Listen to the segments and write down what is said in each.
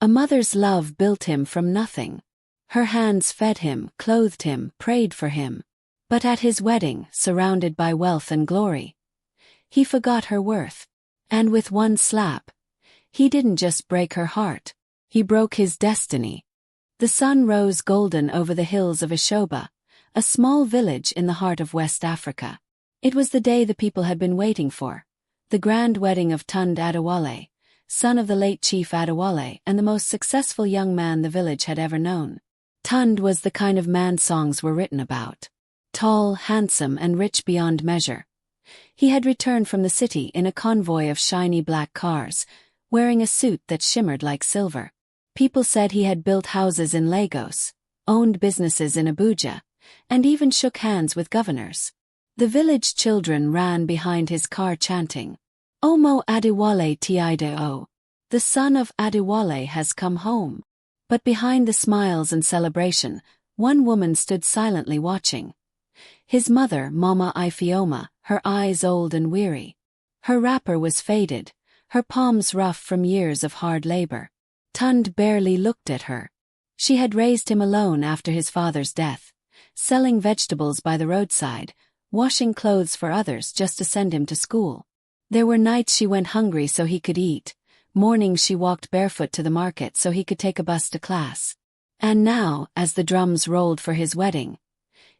A mother's love built him from nothing. Her hands fed him, clothed him, prayed for him. But at his wedding, surrounded by wealth and glory, he forgot her worth. And with one slap, he didn't just break her heart, he broke his destiny. The sun rose golden over the hills of Ishoba, a small village in the heart of West Africa. It was the day the people had been waiting for, the grand wedding of Tund Adewale, son of the late Chief Adewale and the most successful young man the village had ever known. Tund was the kind of man songs were written about. Tall, handsome, and rich beyond measure. He had returned from the city in a convoy of shiny black cars, wearing a suit that shimmered like silver. People said he had built houses in Lagos, owned businesses in Abuja, and even shook hands with governors. The village children ran behind his car chanting, "Omo Adewale Tiide, the son of Adewale has come home." But behind the smiles and celebration, one woman stood silently watching. His mother, Mama Ifeoma, her eyes old and weary. Her wrapper was faded, her palms rough from years of hard labor. Tund barely looked at her. She had raised him alone after his father's death, selling vegetables by the roadside, washing clothes for others just to send him to school. There were nights she went hungry so he could eat, mornings she walked barefoot to the market so he could take a bus to class. And now, as the drums rolled for his wedding,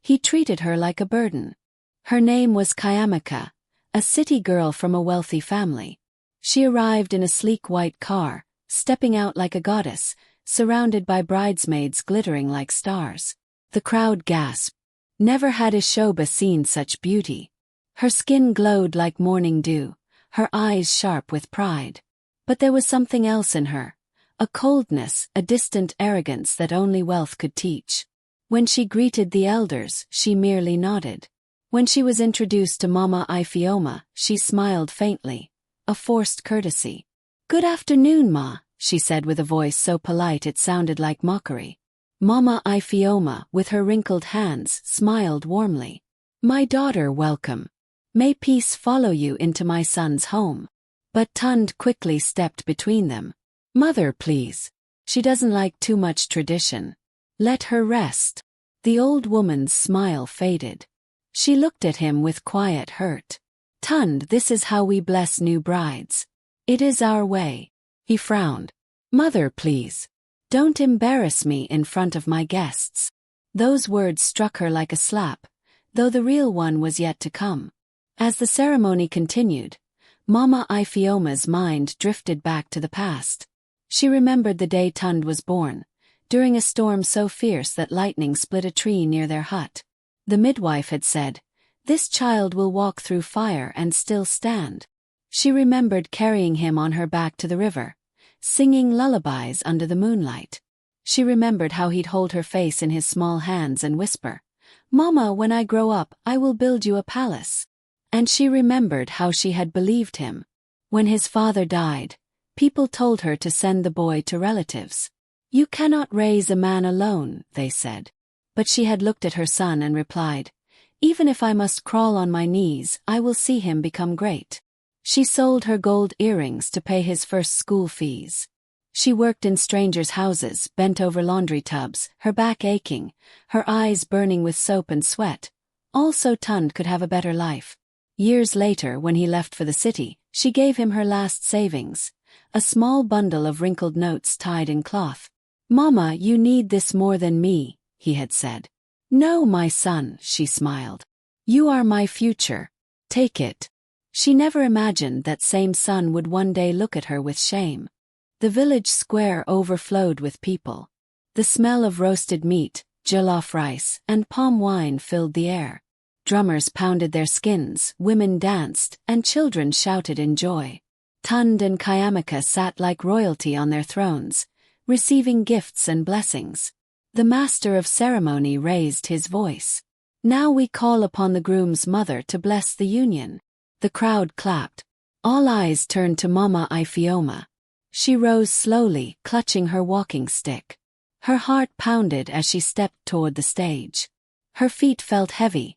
he treated her like a burden. Her name was Kayamaka, a city girl from a wealthy family. She arrived in a sleek white car, stepping out like a goddess, surrounded by bridesmaids glittering like stars. The crowd gasped. Never had Ishoba seen such beauty. Her skin glowed like morning dew, her eyes sharp with pride. But there was something else in her, a coldness, a distant arrogance that only wealth could teach. When she greeted the elders, she merely nodded. When she was introduced to Mama Ifeoma, she smiled faintly, a forced courtesy. "Good afternoon, Ma," she said with a voice so polite it sounded like mockery. Mama Ifeoma, with her wrinkled hands, smiled warmly. "My daughter, welcome. May peace follow you into my son's home." But Tund quickly stepped between them. "Mother, please. She doesn't like too much tradition. Let her rest." The old woman's smile faded. She looked at him with quiet hurt. "Tund, this is how we bless new brides. It is our way." He frowned. "Mother, please. Don't embarrass me in front of my guests." Those words struck her like a slap, though the real one was yet to come. As the ceremony continued, Mama Ifeoma's mind drifted back to the past. She remembered the day Tund was born, during a storm so fierce that lightning split a tree near their hut. The midwife had said, "This child will walk through fire and still stand." She remembered carrying him on her back to the river, singing lullabies under the moonlight. She remembered how he'd hold her face in his small hands and whisper, "Mama, when I grow up, I will build you a palace." And she remembered how she had believed him. When his father died, people told her to send the boy to relatives. "You cannot raise a man alone," they said. But she had looked at her son and replied, "Even if I must crawl on my knees, I will see him become great." She sold her gold earrings to pay his first school fees. She worked in strangers' houses, bent over laundry tubs, her back aching, her eyes burning with soap and sweat. Also Tund could have a better life. Years later, when he left for the city, she gave him her last savings, a small bundle of wrinkled notes tied in cloth. "Mama, you need this more than me," he had said. "No, my son," she smiled. "You are my future. Take it." She never imagined that same son would one day look at her with shame. The village square overflowed with people. The smell of roasted meat, jollof rice, and palm wine filled the air. Drummers pounded their skins, women danced, and children shouted in joy. Tund and Kayamaka sat like royalty on their thrones, receiving gifts and blessings. The master of ceremony raised his voice. "Now we call upon the groom's mother to bless the union." The crowd clapped. All eyes turned to Mama Ifeoma. She rose slowly, clutching her walking stick. Her heart pounded as she stepped toward the stage. Her feet felt heavy,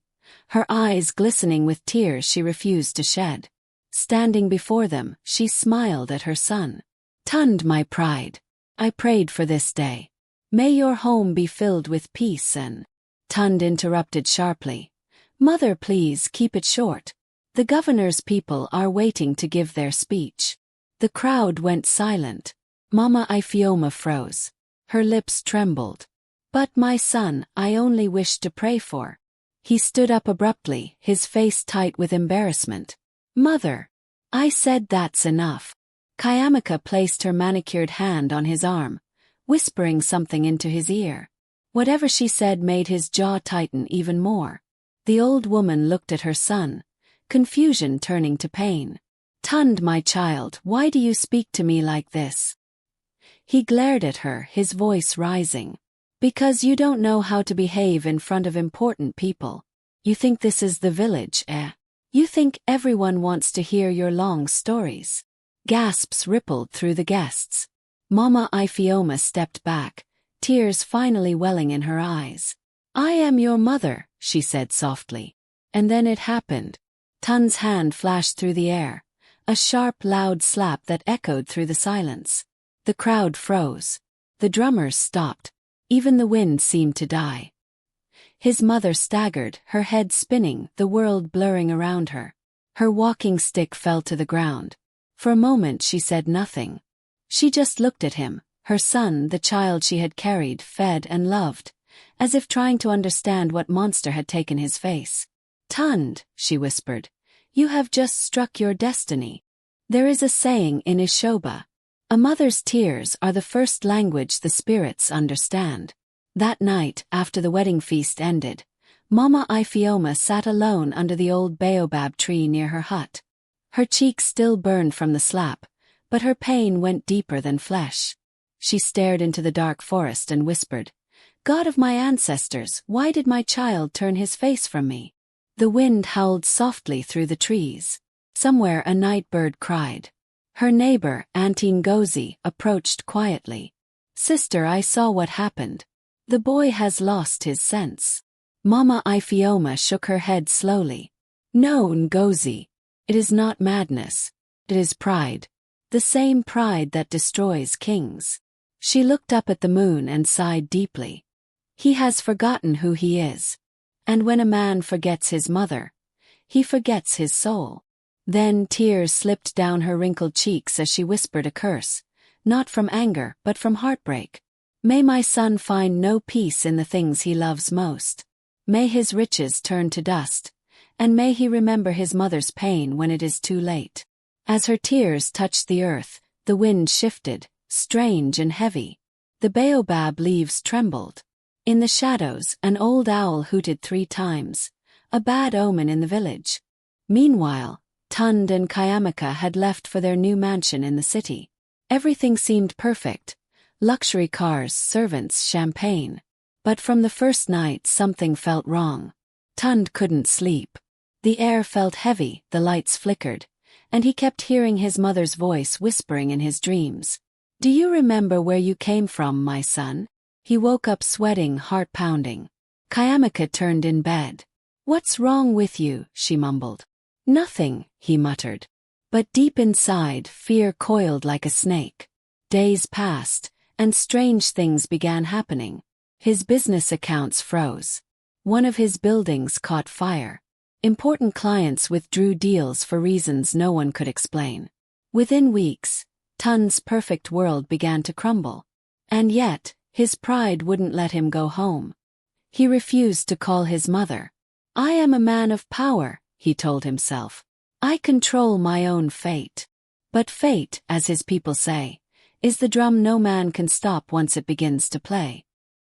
her eyes glistening with tears she refused to shed. Standing before them, she smiled at her son. "Tund, my pride. I prayed for this day. May your home be filled with peace and— Tund interrupted sharply. Mother, please keep it short. The governor's people are waiting to give their speech. The crowd went silent. Mama Ifioma froze. Her lips trembled. But my son, I only wished to pray for. He stood up abruptly, his face tight with embarrassment. Mother! I said that's enough. Kayamika placed her manicured hand on his arm, whispering something into his ear. Whatever she said made his jaw tighten even more. The old woman looked at her son, confusion turning to pain. Tund, my child, why do you speak to me like this? He glared at her, his voice rising. Because you don't know how to behave in front of important people. You think this is the village, eh? You think everyone wants to hear your long stories. Gasps rippled through the guests. Mama Ifioma stepped back, tears finally welling in her eyes. I am your mother, she said softly. And then it happened. Tund's hand flashed through the air, a sharp, loud slap that echoed through the silence. The crowd froze. The drummers stopped. Even the wind seemed to die. His mother staggered, her head spinning, the world blurring around her. Her walking stick fell to the ground. For a moment she said nothing. She just looked at him, her son, the child she had carried, fed and loved, as if trying to understand what monster had taken his face. Tund, she whispered, you have just struck your destiny. There is a saying in Ishoba. A mother's tears are the first language the spirits understand. That night, after the wedding feast ended, Mama Ifioma sat alone under the old baobab tree near her hut. Her cheeks still burned from the slap, but her pain went deeper than flesh. She stared into the dark forest and whispered, God of my ancestors, why did my child turn his face from me? The wind howled softly through the trees. Somewhere a night bird cried. Her neighbor, Auntie Ngozi, approached quietly. Sister, I saw what happened. The boy has lost his sense. Mama Ifioma shook her head slowly. No, Ngozi. It is not madness. It is pride. The same pride that destroys kings. She looked up at the moon and sighed deeply. He has forgotten who he is. And when a man forgets his mother, he forgets his soul. Then tears slipped down her wrinkled cheeks as she whispered a curse, not from anger but from heartbreak. May my son find no peace in the things he loves most. May his riches turn to dust, and may he remember his mother's pain when it is too late. As her tears touched the earth, the wind shifted, strange and heavy. The baobab leaves trembled. In the shadows, an old owl hooted 3 times, a bad omen in the village. Meanwhile, Tund and Kayamika had left for their new mansion in the city. Everything seemed perfect. Luxury cars, servants, champagne. But from the first night something felt wrong. Tund couldn't sleep. The air felt heavy, the lights flickered, and he kept hearing his mother's voice whispering in his dreams. Do you remember where you came from, my son? He woke up sweating, heart pounding. Kayamika turned in bed. What's wrong with you? She mumbled. Nothing, he muttered. But deep inside, fear coiled like a snake. Days passed, and strange things began happening. His business accounts froze. One of his buildings caught fire. Important clients withdrew deals for reasons no one could explain. Within weeks, Tund's perfect world began to crumble. And yet, his pride wouldn't let him go home. He refused to call his mother. I am a man of power, he told himself. I control my own fate. But fate, as his people say, is the drum no man can stop once it begins to play.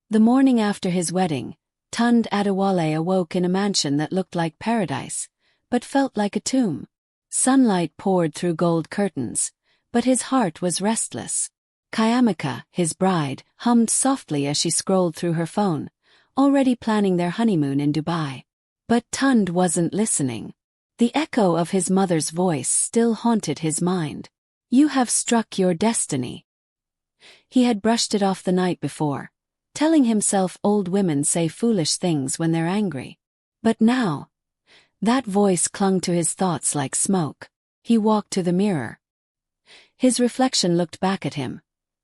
The morning after his wedding, Tund Adewale awoke in a mansion that looked like paradise, but felt like a tomb. Sunlight poured through gold curtains, but his heart was restless. Kayamika, his bride, hummed softly as she scrolled through her phone, already planning their honeymoon in Dubai. But Tund wasn't listening. The echo of his mother's voice still haunted his mind. You have struck your destiny. He had brushed it off the night before, telling himself old women say foolish things when they're angry. But now, that voice clung to his thoughts like smoke. He walked to the mirror. His reflection looked back at him,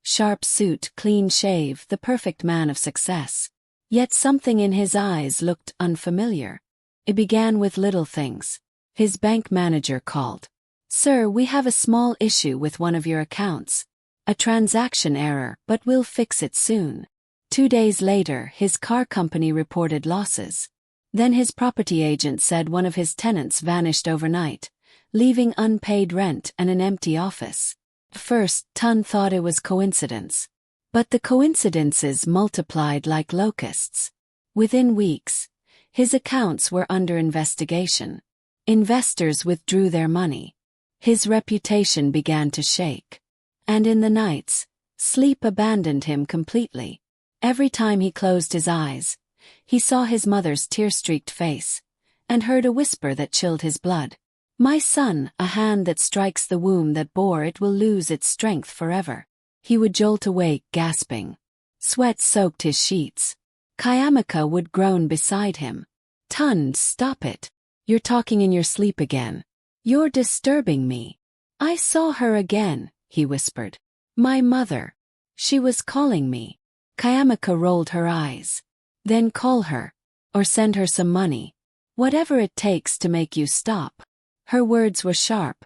Sharp suit, clean shave, the perfect man of success. Yet something in his eyes looked unfamiliar. It began with little things. His bank manager called. "Sir, we have a small issue with one of your accounts. A transaction error, but we'll fix it soon." 2 days later, his car company reported losses. Then his property agent said one of his tenants vanished overnight, leaving unpaid rent and an empty office. First, Ton thought it was coincidence. But the coincidences multiplied like locusts. Within weeks, his accounts were under investigation. Investors withdrew their money. His reputation began to shake. And in the nights, sleep abandoned him completely. Every time he closed his eyes, he saw his mother's tear-streaked face, and heard a whisper that chilled his blood. "My son, a hand that strikes the womb that bore it will lose its strength forever." He would jolt awake, gasping. Sweat soaked his sheets. Kayamika would groan beside him. "Ton, stop it. You're talking in your sleep again. You're disturbing me." "I saw her again," he whispered. "My mother. She was calling me." Kayamika rolled her eyes. "Then call her. Or send her some money. Whatever it takes to make you stop." Her words were sharp,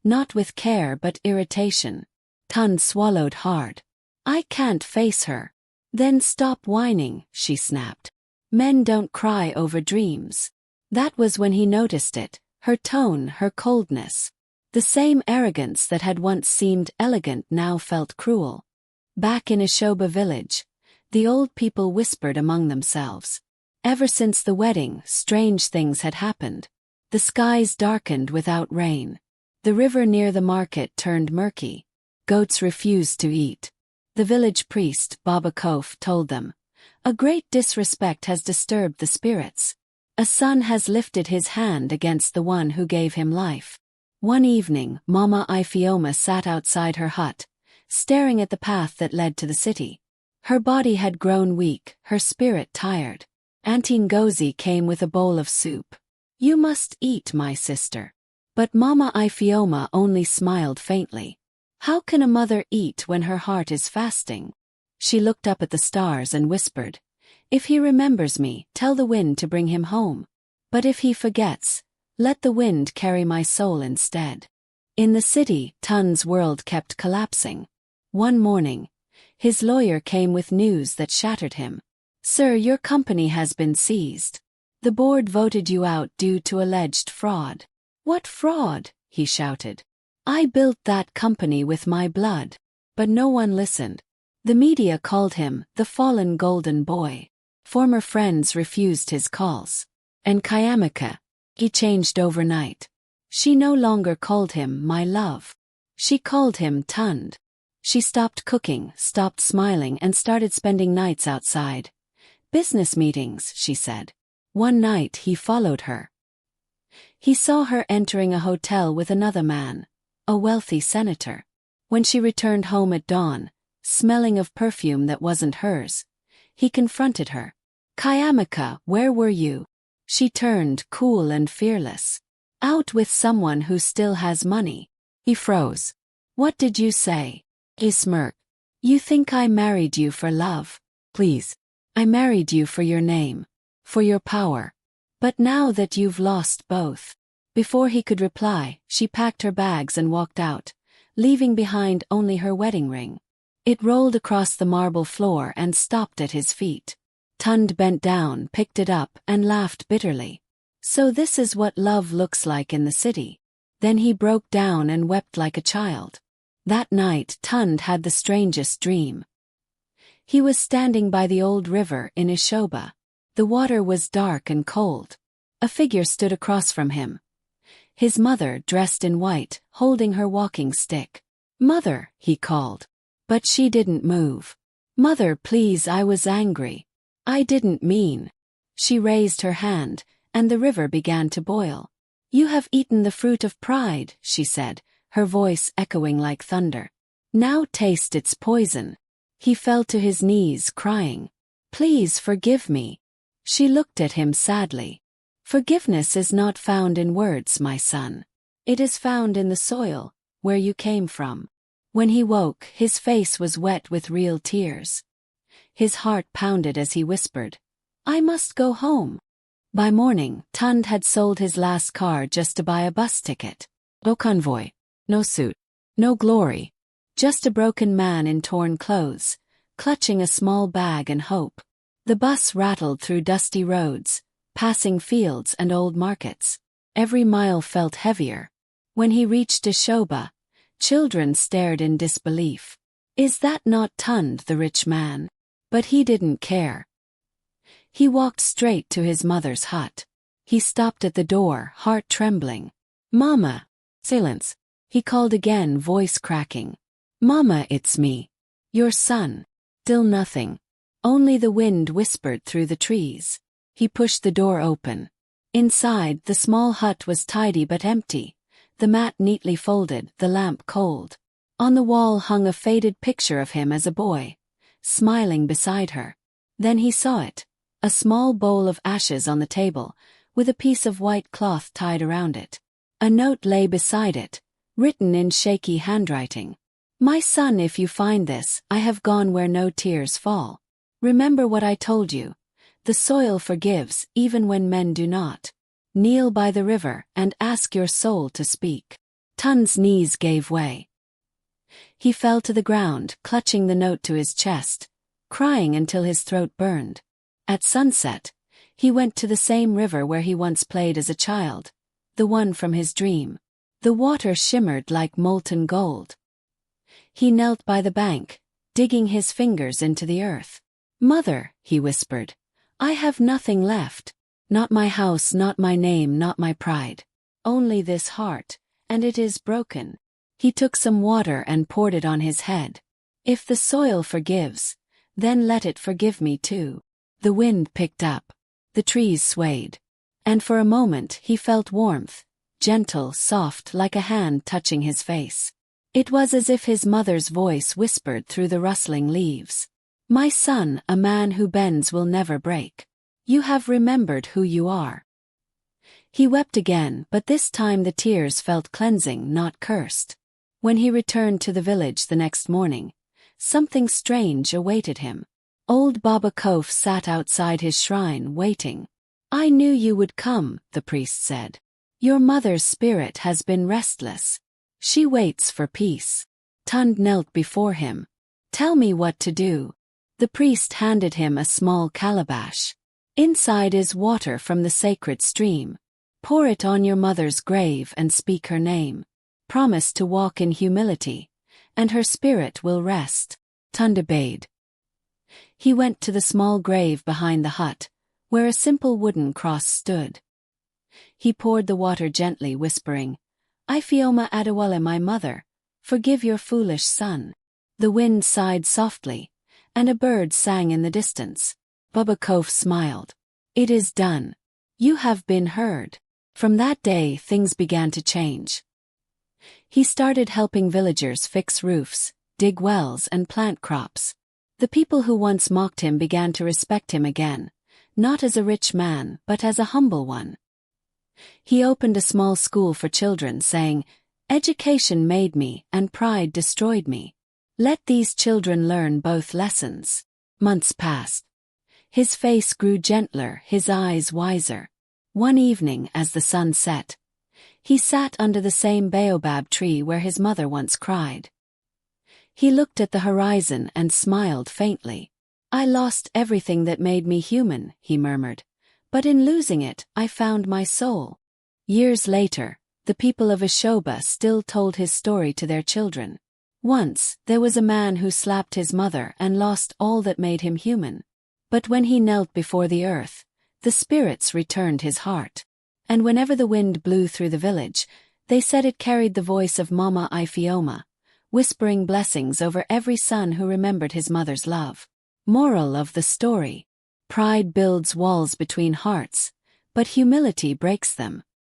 not with care but irritation. Ton swallowed hard. "I can't face her." "Then stop whining," she snapped. "Men don't cry over dreams." That was when he noticed it, her tone, her coldness. The same arrogance that had once seemed elegant now felt cruel. Back in Ishoba village, the old people whispered among themselves. Ever since the wedding, strange things had happened. The skies darkened without rain. The river near the market turned murky. Goats refused to eat. The village priest, Baba Kof, told them, "A great disrespect has disturbed the spirits. A son has lifted his hand against the one who gave him life." One evening, Mama Ifioma sat outside her hut, staring at the path that led to the city. Her body had grown weak, her spirit tired. Auntie Ngozi came with a bowl of soup. "You must eat, my sister." But Mama Ifioma only smiled faintly. How can a mother eat when her heart is fasting? She looked up at the stars and whispered, "If he remembers me, tell the wind to bring him home. But if he forgets, let the wind carry my soul instead." In the city, Tun's world kept collapsing. One morning, his lawyer came with news that shattered him. "Sir, your company has been seized. The board voted you out due to alleged fraud." "What fraud?" he shouted. "I built that company with my blood." But no one listened. The media called him the fallen golden boy. Former friends refused his calls. And Kayamika, he changed overnight. She no longer called him my love. She called him Tund. She stopped cooking, stopped smiling, and started spending nights outside. "Business meetings," she said. One night he followed her. He saw her entering a hotel with another man, a wealthy senator. When she returned home at dawn, smelling of perfume that wasn't hers, he confronted her. "Kayamika, where were you?" She turned, cool and fearless. "Out with someone who still has money." He froze. "What did you say?" He smirked. "You think I married you for love? Please. I married you for your name. For your power. But now that you've lost both." Before he could reply, she packed her bags and walked out, leaving behind only her wedding ring. It rolled across the marble floor and stopped at his feet. Tund bent down, picked it up, and laughed bitterly. "So this is what love looks like in the city." Then he broke down and wept like a child. That night, Tund had the strangest dream. He was standing by the old river in Ishoba. The water was dark and cold. A figure stood across from him. His mother, dressed in white, holding her walking stick. "Mother," he called. But she didn't move. "Mother, please, I was angry. I didn't mean." She raised her hand, and the river began to boil. "You have eaten the fruit of pride," she said, her voice echoing like thunder. "Now taste its poison." He fell to his knees, crying, "Please forgive me." She looked at him sadly. "Forgiveness is not found in words, my son. It is found in the soil, where you came from." When he woke, his face was wet with real tears. His heart pounded as he whispered, "I must go home." By morning, Tund had sold his last car just to buy a bus ticket. No convoy, no suit, no glory. Just a broken man in torn clothes, clutching a small bag and hope. The bus rattled through dusty roads, passing fields and old markets. Every mile felt heavier. When he reached Ashoba, children stared in disbelief. Is that not Tund, the rich man? But he didn't care. He walked straight to his mother's hut. He stopped at the door, heart trembling. "Mama!" Silence. He called again, voice cracking. "Mama, it's me. Your son." Still nothing. Only the wind whispered through the trees. He pushed the door open. Inside, the small hut was tidy but empty, the mat neatly folded, the lamp cold. On the wall hung a faded picture of him as a boy, smiling beside her. Then he saw it, a small bowl of ashes on the table, with a piece of white cloth tied around it. A note lay beside it, written in shaky handwriting. "My son, if you find this, I have gone where no tears fall. Remember what I told you. The soil forgives, even when men do not. Kneel by the river and ask your soul to speak." Tund's knees gave way. He fell to the ground, clutching the note to his chest, crying until his throat burned. At sunset, he went to the same river where he once played as a child, the one from his dream. The water shimmered like molten gold. He knelt by the bank, digging his fingers into the earth. "Mother," he whispered, "I have nothing left. Not my house, not my name, not my pride. Only this heart, and it is broken." He took some water and poured it on his head. "If the soil forgives, then let it forgive me too." The wind picked up. The trees swayed. And for a moment he felt warmth, gentle, soft, like a hand touching his face. It was as if his mother's voice whispered through the rustling leaves. "My son, a man who bends will never break. You have remembered who you are." He wept again, but this time the tears felt cleansing, not cursed. When he returned to the village the next morning, something strange awaited him. Old Baba Kof sat outside his shrine, waiting. "I knew you would come," the priest said. "Your mother's spirit has been restless. She waits for peace." Tund knelt before him. "Tell me what to do." The priest handed him a small calabash. "Inside is water from the sacred stream. Pour it on your mother's grave and speak her name. Promise to walk in humility, and her spirit will rest." Tund obeyed. He went to the small grave behind the hut, where a simple wooden cross stood. He poured the water gently, whispering, "Ifioma Adewale, my mother, forgive your foolish son." The wind sighed softly, and a bird sang in the distance. Baba Kof smiled. "It is done. You have been heard." From that day things began to change. He started helping villagers fix roofs, dig wells and plant crops. The people who once mocked him began to respect him again, not as a rich man but as a humble one. He opened a small school for children, saying, "Education made me and pride destroyed me. Let these children learn both lessons." Months passed. His face grew gentler, his eyes wiser. One evening, as the sun set, he sat under the same baobab tree where his mother once cried. He looked at the horizon and smiled faintly. "I lost everything that made me human," he murmured, "but in losing it, I found my soul." Years later, the people of Ashoba still told his story to their children. Once, there was a man who slapped his mother and lost all that made him human. But when he knelt before the earth, the spirits returned his heart. And whenever the wind blew through the village, they said it carried the voice of Mama Ifioma, whispering blessings over every son who remembered his mother's love. Moral of the story: pride builds walls between hearts, but humility breaks them.